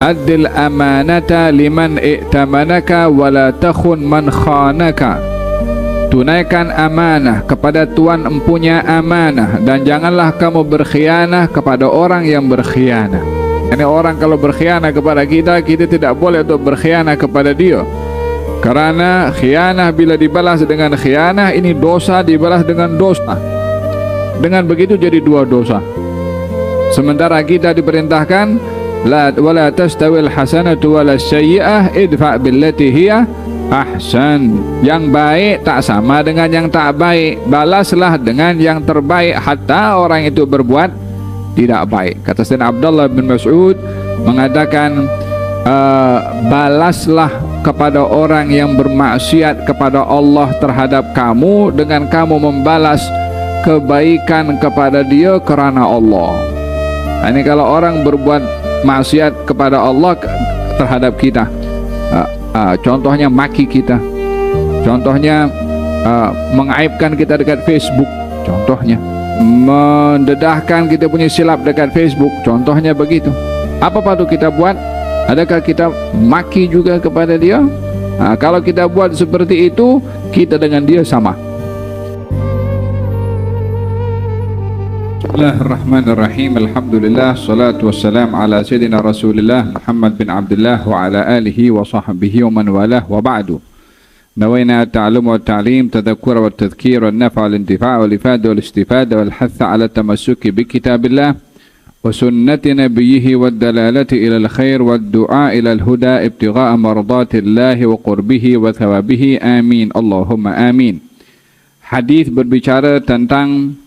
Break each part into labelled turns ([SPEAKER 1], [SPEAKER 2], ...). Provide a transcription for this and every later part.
[SPEAKER 1] Addil amanata liman i'tamanaka wa la takhun man khanaka. Tunaikan amanah kepada Tuhan empunya amanah, dan janganlah kamu berkhianat kepada orang yang berkhianat. Ini orang kalau berkhianat kepada kita, kita tidak boleh untuk berkhianat kepada dia. Karena khianah bila dibalas dengan khianah, ini dosa dibalas dengan dosa. Dengan begitu jadi dua dosa. Sementara kita diperintahkan wala tastawil hasanatu wala sayyi'ah idfa' billati hiya ahsan. Yang baik tak sama dengan yang tak baik, balaslah dengan yang terbaik hatta orang itu berbuat tidak baik. Kata Sayyidina Abdullah bin Mas'ud mengatakan, balaslah kepada orang yang bermaksiat kepada Allah terhadap kamu dengan kamu membalas kebaikan kepada dia karena Allah. Ini kalau orang berbuat maksiat kepada Allah terhadap kita, contohnya maki kita, contohnya mengaibkan kita dekat Facebook, contohnya mendedahkan kita punya silap dekat Facebook, contohnya begitu. Apa patut kita buat? Adakah kita maki juga kepada dia? Kalau kita buat seperti itu, kita dengan dia sama. Bismillahirrahmanirrahim. Alhamdulillah, salatu wassalam ala sayyidina Rasulillah Muhammad bin Abdullah wa ala alihi wa sahbihi wa man walah, wa ba'du. Nawaina at-ta'allum wa at-ta'lim, tadhakkur wa at-tadhkir wa an-naf' wal-intifa' wal-ifada wal-istifada wal-hath 'ala at-tamassuki bi kitabillah wa sunnati nabiyhi wad-dalalati ila al-khair wad-du'a ila al-huda ibtigha'a mardatillahi wa qurbihi wa thawabihi. Amin, Allahumma amin. Hadis berbicara tentang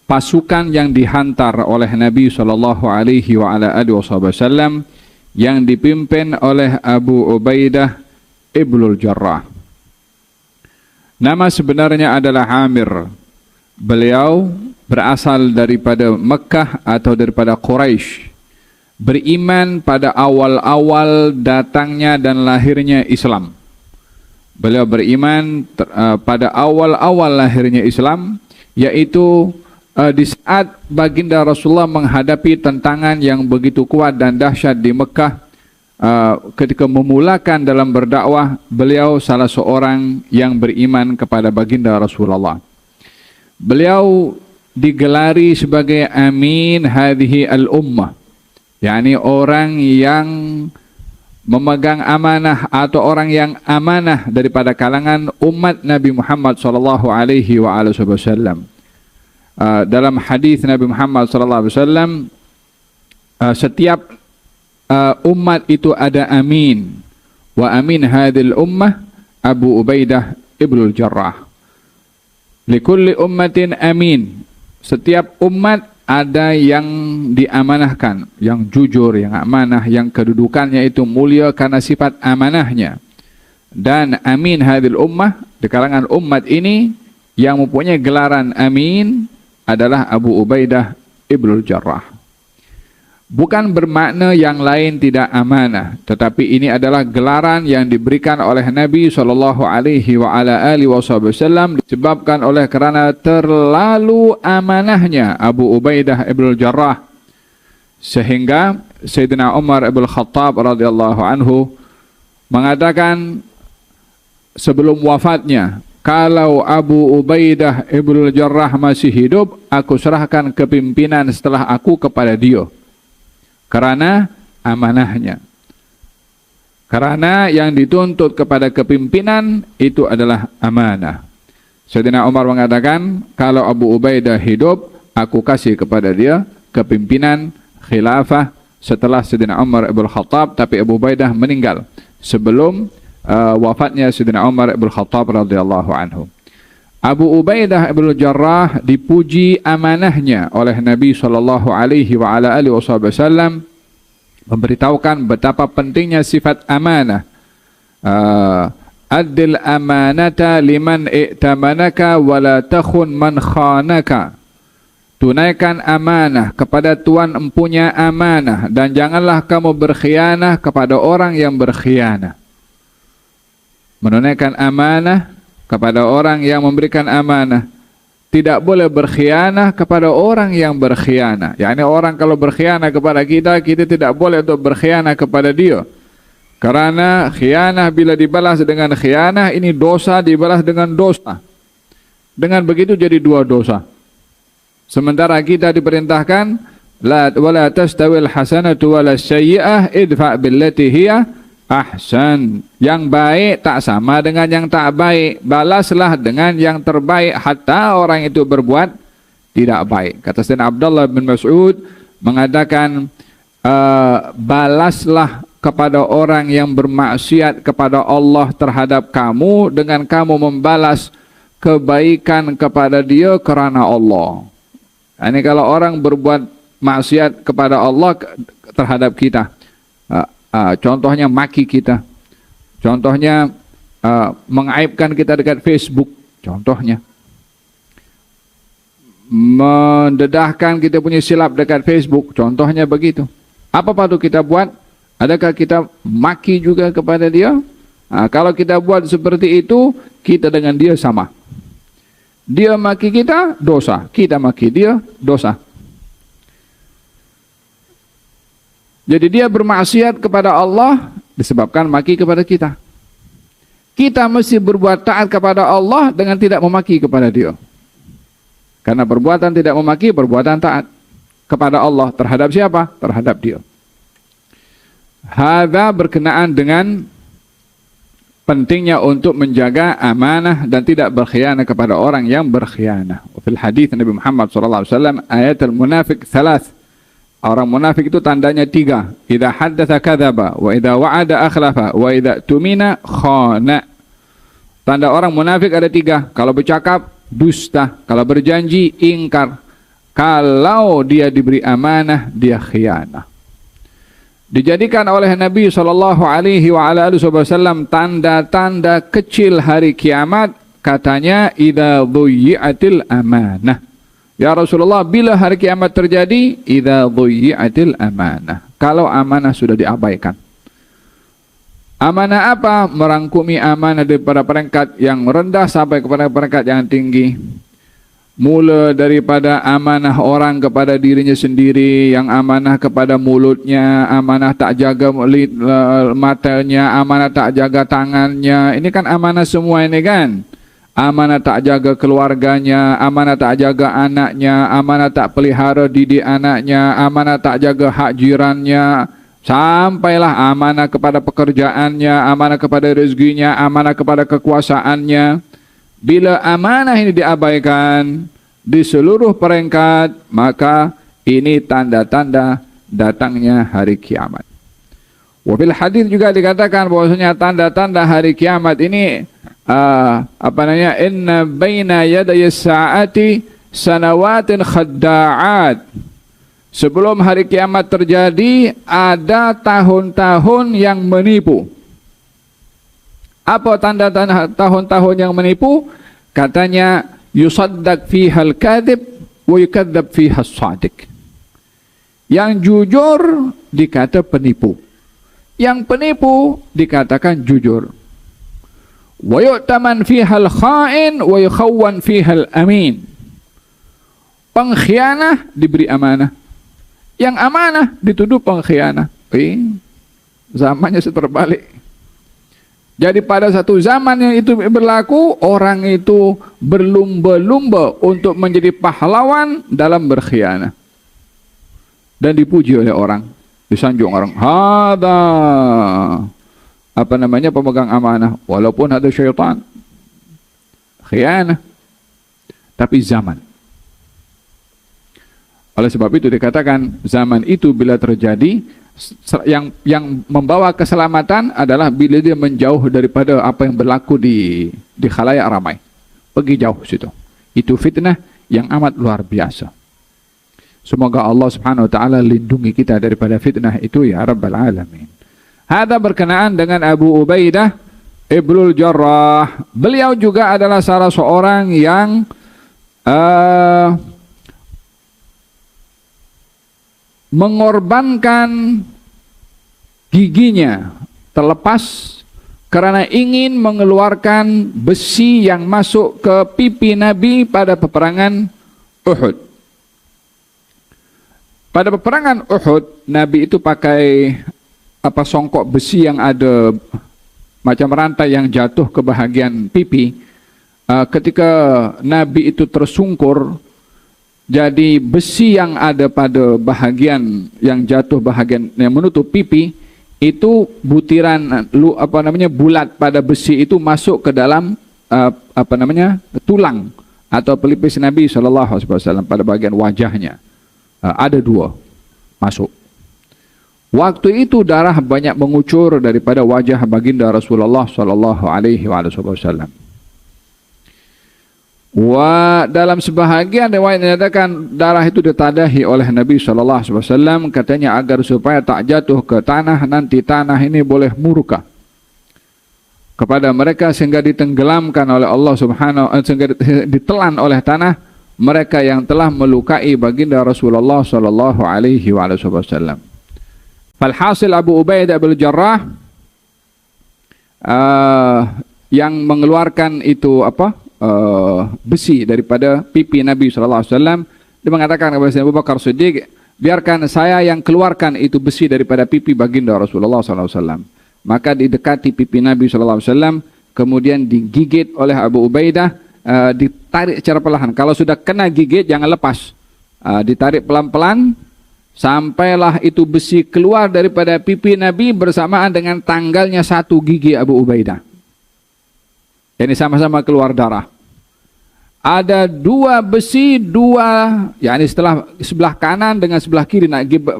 [SPEAKER 1] pasukan yang dihantar oleh Nabi SAW yang dipimpin oleh Abu Ubaidah Ibnul Jarrah. Nama sebenarnya adalah Amir. Beliau berasal daripada Mekah atau daripada Quraisy. Beriman pada awal-awal datangnya dan lahirnya Islam. Beliau beriman pada awal-awal lahirnya Islam, yaitu di saat baginda Rasulullah menghadapi tantangan yang begitu kuat dan dahsyat di Mekah, ketika memulakan dalam berdakwah, beliau salah seorang yang beriman kepada baginda Rasulullah. Beliau digelari sebagai amin hadhihi al-ummah, yakni orang yang memegang amanah atau orang yang amanah daripada kalangan umat Nabi Muhammad SAW. Dalam hadis Nabi Muhammad SAW, setiap umat itu ada amin. Wa amin hadhil ummah Abu Ubaidah Ibnul Jarrah. Likulli ummatin amin. Setiap umat ada yang diamanahkan, yang jujur, yang amanah, yang kedudukannya itu mulia karena sifat amanahnya. Dan amin hadhil ummah, di kalangan umat ini yang mempunyai gelaran amin adalah Abu Ubaidah Ibnul Jarrah. Bukan bermakna yang lain tidak amanah, tetapi ini adalah gelaran yang diberikan oleh Nabi SAW disebabkan oleh kerana terlalu amanahnya Abu Ubaidah Ibnul Jarrah, sehingga Sayyidina Umar Ibn Khattab radhiyallahu anhu mengatakan sebelum wafatnya, kalau Abu Ubaidah Ibnul Jarrah masih hidup, aku serahkan kepimpinan setelah aku kepada dia. Karena amanahnya. Karena yang dituntut kepada kepimpinan itu adalah amanah. Sayyidina Umar mengatakan, kalau Abu Ubaidah hidup, aku kasih kepada dia kepimpinan khilafah setelah Sayyidina Umar Ibn Khattab, tapi Abu Ubaidah meninggal sebelum wafatnya Sayyidina Umar Ibn Khattab radhiyallahu anhu. Abu Ubaidah Ibnul Jarrah dipuji amanahnya oleh Nabi SAW, memberitahukan betapa pentingnya sifat amanah. Addil amanata liman i'tamanaka wa la takhun man khanaka. Tunaikan amanah kepada Tuhan empunya amanah, dan janganlah kamu berkhianat kepada orang yang berkhianat. Menunaikan amanah kepada orang yang memberikan amanah, tidak boleh berkhianah kepada orang yang berkhianah. Yani orang kalau berkhianah kepada kita, kita tidak boleh untuk berkhianah kepada dia. Karena khianah bila dibalas dengan khianah, ini dosa dibalas dengan dosa. Dengan begitu jadi dua dosa. Sementara kita diperintahkan, la wala tastawil hasanatu wala sayyi'ah idfa' billati hiya ahsan. Yang baik tak sama dengan yang tak baik. Balaslah dengan yang terbaik hatta orang itu berbuat tidak baik. Kata Sayyidina Abdullah bin Mas'ud mengatakan, balaslah kepada orang yang bermaksiat kepada Allah terhadap kamu dengan kamu membalas kebaikan kepada dia kerana Allah. Ini kalau orang berbuat maksiat kepada Allah terhadap kita, contohnya maki kita, contohnya mengaibkan kita dekat Facebook, contohnya mendedahkan kita punya silap dekat Facebook, contohnya begitu. Apa patut kita buat? Adakah kita maki juga kepada dia? Kalau kita buat seperti itu, kita dengan dia sama. Dia maki kita, dosa. Kita maki dia, dosa. Jadi dia bermaksiat kepada Allah disebabkan maki kepada kita. Kita mesti berbuat taat kepada Allah dengan tidak memaki kepada dia. Karena perbuatan tidak memaki, perbuatan taat kepada Allah. Terhadap siapa? Terhadap dia. Hadza berkenaan dengan pentingnya untuk menjaga amanah dan tidak berkhianat kepada orang yang berkhianat. Fil hadis Nabi Muhammad SAW, ayatul munafik 3. Orang munafik itu tandanya 3. Idza haddatsa kadzaba, wa idza wa'ada akhlafa, wa idza tumina khana. Tanda orang munafik ada 3. Kalau bercakap dusta, kalau berjanji ingkar, kalau dia diberi amanah dia khianat. Dijadikan oleh Nabi SAW tanda-tanda kecil hari kiamat, katanya idza dhuyyi'atil amanah. Ya Rasulullah, bila hari kiamat terjadi? Idza dhuyyi'atil amanah, kalau amanah sudah diabaikan. Amanah apa? Merangkumi amanah daripada peringkat yang rendah sampai kepada peringkat yang tinggi. Mula daripada amanah orang kepada dirinya sendiri, yang amanah kepada mulutnya, amanah tak jaga matanya, amanah tak jaga tangannya. Ini kan amanah semua ini kan. Amanah tak jaga keluarganya, amanah tak jaga anaknya, amanah tak pelihara didik anaknya, amanah tak jaga hak jirannya. Sampailah amanah kepada pekerjaannya, amanah kepada rezekinya, amanah kepada kekuasaannya. Bila amanah ini diabaikan di seluruh peringkat, maka ini tanda-tanda datangnya hari kiamat. Wafil hadis juga dikatakan bahwasanya tanda-tanda hari kiamat ini inna baina yaday saati sanawatin khadda'at. Sebelum hari kiamat terjadi ada tahun-tahun yang menipu. Apa tanda-tanda tahun-tahun yang menipu? Katanya yusaddaq fihal kadhib wa yukadzdzab fihas shadiq. Yang jujur dikata penipu, yang penipu dikatakan jujur. Wa yu'taman fihal kha'in wa yukhawwan fihal amin. Pengkhianah diberi amanah, yang amanah dituduh pengkhianah. Zamannya terbalik. Jadi pada satu zaman yang itu berlaku, orang itu berlumba-lumba untuk menjadi pahlawan dalam berkhianat. Dan dipuji oleh orang, disanjung orang. Pemegang amanah, walaupun ada syaitan. Khianah. Tapi zaman. Oleh sebab itu dikatakan zaman itu bila terjadi, yang membawa keselamatan adalah bila dia menjauh daripada apa yang berlaku di khalayak ramai. Pergi jauh situ. Itu fitnah yang amat luar biasa. Semoga Allah Subhanahu wa taala lindungi kita daripada fitnah itu ya rabbal alamin. Hada berkenaan dengan Abu Ubaidah Ibnul Jarrah. Beliau juga adalah salah seorang yang mengorbankan giginya terlepas karena ingin mengeluarkan besi yang masuk ke pipi Nabi pada peperangan Uhud. Pada peperangan Uhud, Nabi itu pakai songkok besi yang ada macam rantai yang jatuh ke bahagian pipi. Ketika Nabi itu tersungkur, jadi besi yang ada pada bahagian yang jatuh, bahagian yang menutup pipi, itu butiran bulat pada besi itu masuk ke dalam tulang atau pelipis Nabi SAW pada bagian wajahnya. Ada 2 masuk. Waktu itu darah banyak mengucur daripada wajah baginda Rasulullah SAW. Dalam sebahagian riwayat menyatakan darah itu ditadahi oleh Nabi SAW, katanya agar supaya tak jatuh ke tanah, nanti tanah ini boleh murka kepada mereka sehingga ditenggelamkan oleh Allah sehingga ditelan oleh tanah mereka yang telah melukai baginda Rasulullah SAW. Falhasil Abu Ubaidah bin Jarrah yang mengeluarkan itu besi daripada pipi Nabi SAW, dia mengatakan kepada Sayyidina Abu Bakar Siddiq, biarkan saya yang keluarkan itu besi daripada pipi baginda Rasulullah SAW. Maka didekati pipi Nabi SAW, kemudian digigit oleh Abu Ubaidah, ditarik secara perlahan. Kalau sudah kena gigit jangan lepas, ditarik pelan-pelan sampailah itu besi keluar daripada pipi Nabi bersamaan dengan tanggalnya 1 gigi Abu Ubaidah. Ini sama-sama keluar darah. Ada 2 besi, 2, yakni sebelah kanan dengan sebelah kiri,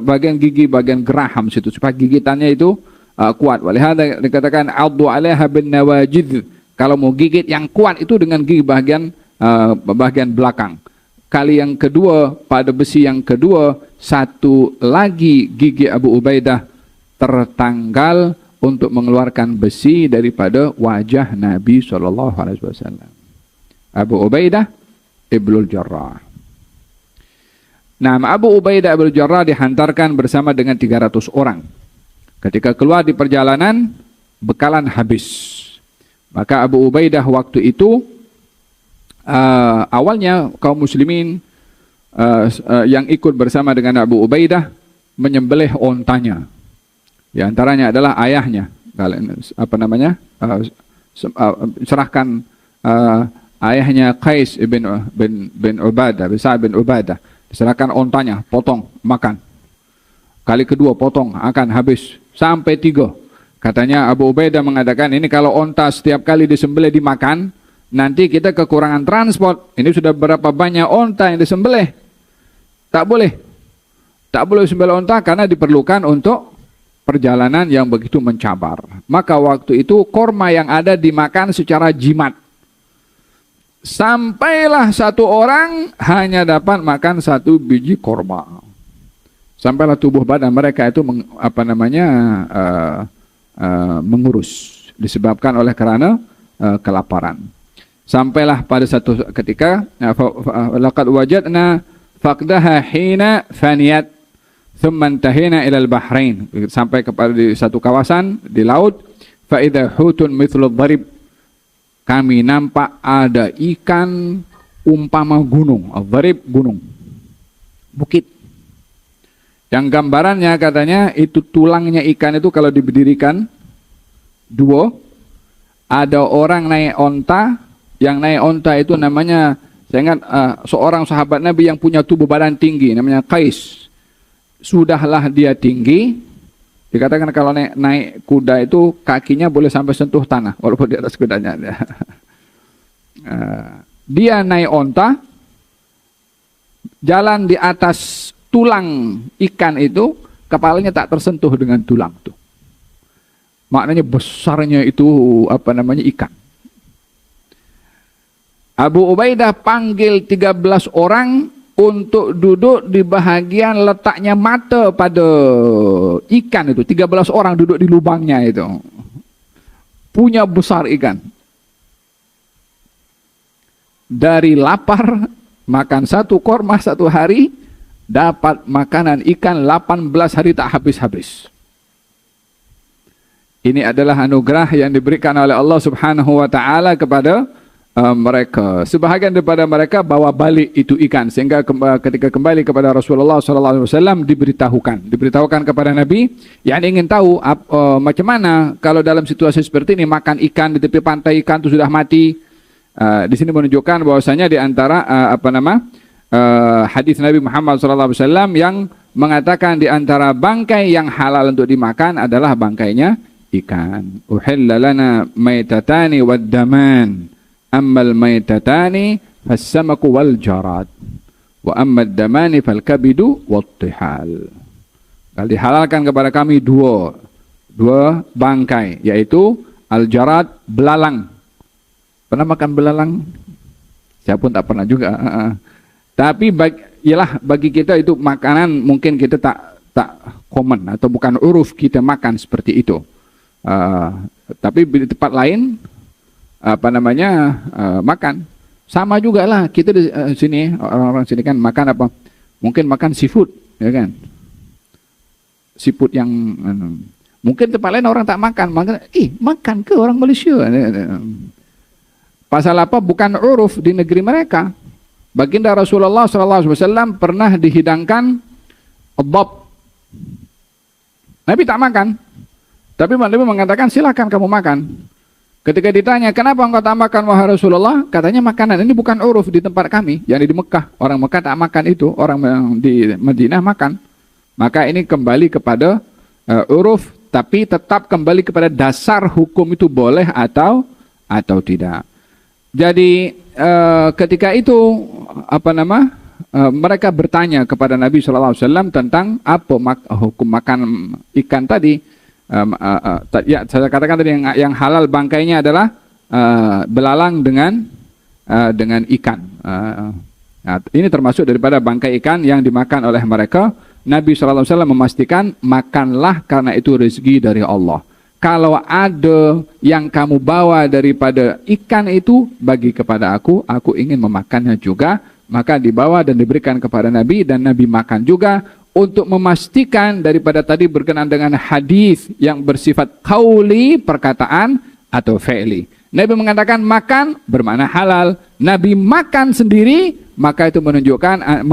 [SPEAKER 1] bagian gigi, bagian geraham situ, supaya gigitannya itu kuat. Walihada dikatakan addu 'alaiha bin nawajid. Kalau mau gigit yang kuat itu dengan gigi bagian belakang. Kali yang kedua, pada besi yang kedua, 1 lagi gigi Abu Ubaidah tertanggal untuk mengeluarkan besi daripada wajah Nabi SAW. Abu Ubaidah ibnul Jarrah. Nah, Abu Ubaidah ibnul Jarrah dihantarkan bersama dengan 300 orang. Ketika keluar di perjalanan, bekalan habis. Maka Abu Ubaidah waktu itu awalnya kaum muslimin yang ikut bersama dengan Abu Ubaidah menyembelih ontanya. Di antaranya adalah ayahnya, serahkan ayahnya Qais bin Ubadah, Sa'ad bin Ubadah, diserahkan ontanya, potong, makan. Kali kedua potong, akan habis sampai 3. Katanya Abu Ubaidah mengatakan, ini kalau onta setiap kali disembelih dimakan, nanti kita kekurangan transport. Ini sudah berapa banyak onta yang disembelih. Tak boleh sembelih onta karena diperlukan untuk perjalanan yang begitu mencabar. Maka waktu itu korma yang ada dimakan secara jimat. Sampailah 1 orang hanya dapat makan 1 biji korma. Sampailah tubuh badan mereka itu mengurus, disebabkan oleh karena kelaparan. Sampailah pada satu ketika, laqad wajadna faqdaha hina faniyat thumma intahina ila al-bahrain, sampai kepada di satu kawasan di laut, fa idza hutun mithlu dharib, kami nampak ada ikan umpama gunung. Dharib gunung, bukit, yang gambarannya katanya itu tulangnya ikan itu kalau diberdirikan 2, ada orang naik onta, yang naik onta itu namanya, saya ingat seorang sahabat Nabi yang punya tubuh badan tinggi, namanya Qais. Sudahlah dia tinggi, dikatakan kalau naik kuda itu kakinya boleh sampai sentuh tanah walaupun di atas kudanya. Dia naik onta, jalan di atas tulang ikan itu, kepalanya tak tersentuh dengan tulang itu. Maknanya besarnya itu ikan. Abu Ubaidah panggil 13 orang untuk duduk di bahagian letaknya mata pada ikan itu. 13 orang duduk di lubangnya itu. Punya besar ikan. Dari lapar, makan 1 korma 1 hari, dapat makanan ikan 18 hari tak habis-habis. Ini adalah anugerah yang diberikan oleh Allah Subhanahu wa taala kepada mereka. Sebahagian daripada mereka bawa balik itu ikan, sehingga ketika kembali kepada Rasulullah sallallahu alaihi wasallam diberitahukan kepada Nabi yang ingin tahu macam mana kalau dalam situasi seperti ini makan ikan di tepi pantai, ikan itu sudah mati. Di sini menunjukkan bahwasanya di antara hadis Nabi Muhammad sallallahu alaihi wasallam yang mengatakan di antara bangkai yang halal untuk dimakan adalah bangkainya ikan. Uhilla lana maitatani wad daman. Ammal maitatani fas-samaku wal jarad wa ammad damani fal kabidu wat tihal. Kalau dihalalkan kepada kami dua bangkai, yaitu al-jarad, belalang. Pernah makan belalang? Saya pun tak pernah juga. Tapi bagi kita itu makanan mungkin kita tak common atau bukan uruf kita makan seperti itu. Tapi di tempat lain makan sama juga lah kita di sini, orang-orang sini kan makan apa, mungkin makan seafood, ya kan, seafood yang mungkin tempat lain orang tak makan, makan ke orang Malaysia. Pasal apa? Bukan uruf di negeri mereka. Baginda Rasulullah SAW pernah dihidangkan dhab, Nabi tak makan, tapi Nabi mengatakan silakan kamu makan. Ketika ditanya, kenapa engkau tak makan wahai Rasulullah? Katanya makanan ini bukan uruf di tempat kami, yang di Mekah. Orang Mekah tak makan itu, orang di Madinah makan. Maka ini kembali kepada uruf, tapi tetap kembali kepada dasar hukum itu boleh atau tidak. Jadi ketika itu mereka bertanya kepada Nabi SAW tentang apa hukum makan ikan tadi. Saya katakan tadi yang halal bangkainya adalah belalang dengan ikan. Ini termasuk daripada bangkai ikan yang dimakan oleh mereka. Nabi SAW memastikan makanlah karena itu rezeki dari Allah. Kalau ada yang kamu bawa daripada ikan itu bagi kepada aku ingin memakannya juga. Maka dibawa dan diberikan kepada Nabi dan Nabi makan juga. Untuk memastikan daripada tadi berkenaan dengan hadis yang bersifat qauli, perkataan, atau fi'li. Nabi mengatakan makan bermakna halal. Nabi makan sendiri, maka itu menunjukkan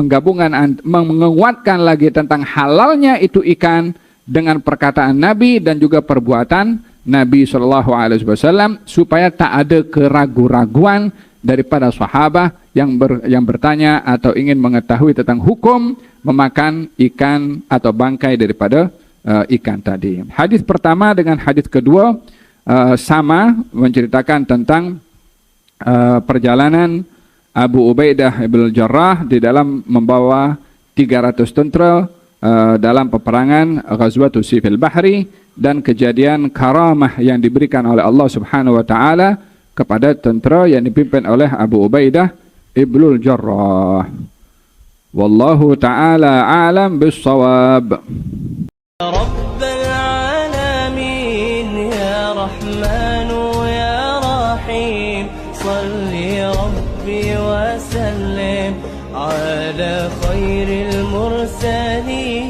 [SPEAKER 1] menguatkan lagi tentang halalnya itu ikan dengan perkataan Nabi dan juga perbuatan Nabi SAW, supaya tak ada keraguan-raguan daripada sahabat yang bertanya atau ingin mengetahui tentang hukum memakan ikan atau bangkai daripada ikan tadi. Hadis pertama dengan hadis kedua sama, menceritakan tentang perjalanan Abu Ubaidah ibn Jarrah di dalam membawa 300 tentera dalam peperangan Ghazwatu Sifil Bahri, dan kejadian karamah yang diberikan oleh Allah Subhanahu wa taala kepada tentera yang dipimpin oleh Abu Ubaidah ibn Jarrah. Wallahu ta'ala a'lam bis-shawab. Rabbal alamin ya Rahman ya Rahim, salli Rabbi wa sallim ala khairil mursalin.